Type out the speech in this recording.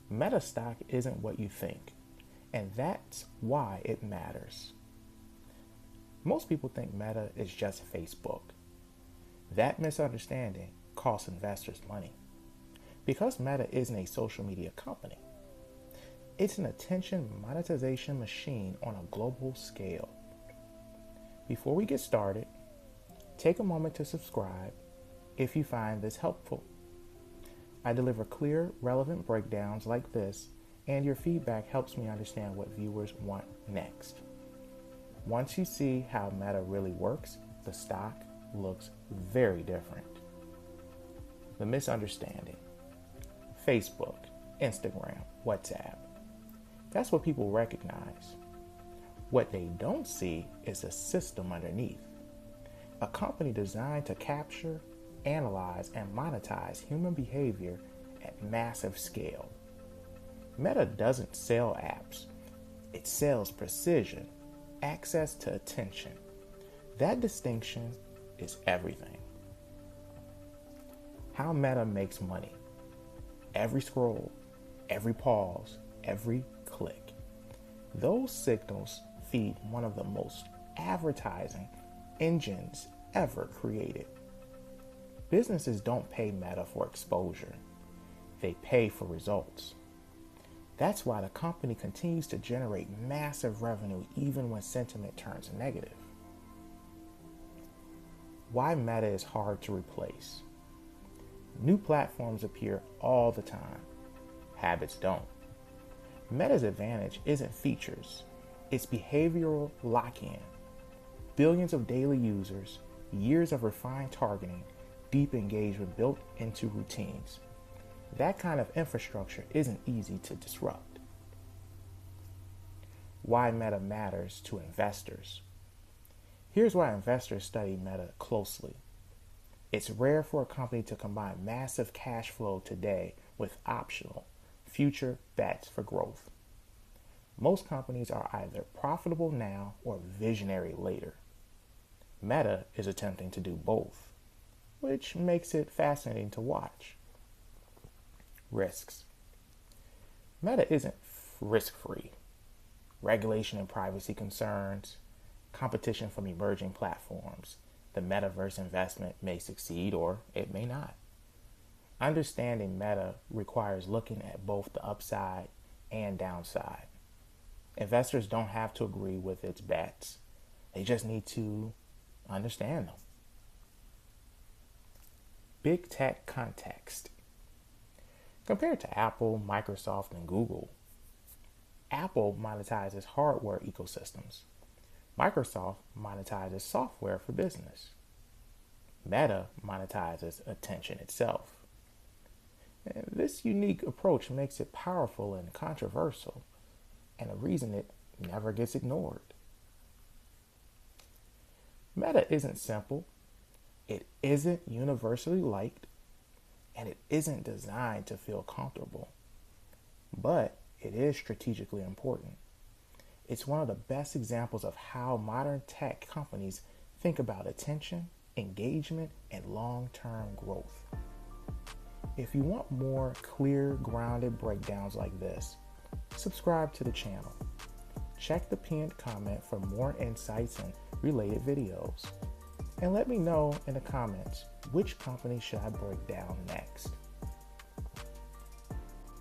Meta stock isn't what you think, and that's why it matters. Most people think Meta is just Facebook. That misunderstanding costs investors money. Because Meta isn't a social media company, it's an attention monetization machine on a global scale. Before we get started, take a moment to subscribe if you find this helpful. I deliver clear, relevant breakdowns like this, and your feedback helps me understand what viewers want next. Once you see how Meta really works, the stock looks very different. The misunderstanding. Facebook, Instagram, WhatsApp. That's what people recognize. What they don't see is a system underneath. A company designed to capture, analyze, and monetize human behavior at massive scale. Meta doesn't sell apps. It sells precision, access to attention. That distinction is everything. How Meta makes money. Every scroll, every pause, every click. Those signals feed one of the most advertising engines ever created. Businesses don't pay Meta for exposure. They pay for results. That's why the company continues to generate massive revenue even when sentiment turns negative. Why Meta is hard to replace. New platforms appear all the time. Habits don't. Meta's advantage isn't features, it's behavioral lock-in. Billions of daily users, years of refined targeting, deep engagement built into routines. That kind of infrastructure isn't easy to disrupt. Why Meta matters to investors. Here's why investors study Meta closely. It's rare for a company to combine massive cash flow today with optional, future bets for growth. Most companies are either profitable now or visionary later. Meta is attempting to do both, which makes it fascinating to watch. Risks. Meta isn't risk-free. Regulation and privacy concerns, competition from emerging platforms. The metaverse investment may succeed or it may not. Understanding Meta requires looking at both the upside and downside. Investors don't have to agree with its bets. They just need to understand them. Big tech context. Compared to Apple, Microsoft, and Google, Apple monetizes hardware ecosystems. Microsoft monetizes software for business. Meta monetizes attention itself. And this unique approach makes it powerful and controversial, and a reason it never gets ignored. Meta isn't simple, it isn't universally liked, and it isn't designed to feel comfortable. But it is strategically important. It's one of the best examples of how modern tech companies think about attention, engagement, and long-term growth. If you want more clear, grounded breakdowns like this, subscribe to the channel. Check the pinned comment for more insights and related videos. And let me know in the comments which company should I break down next.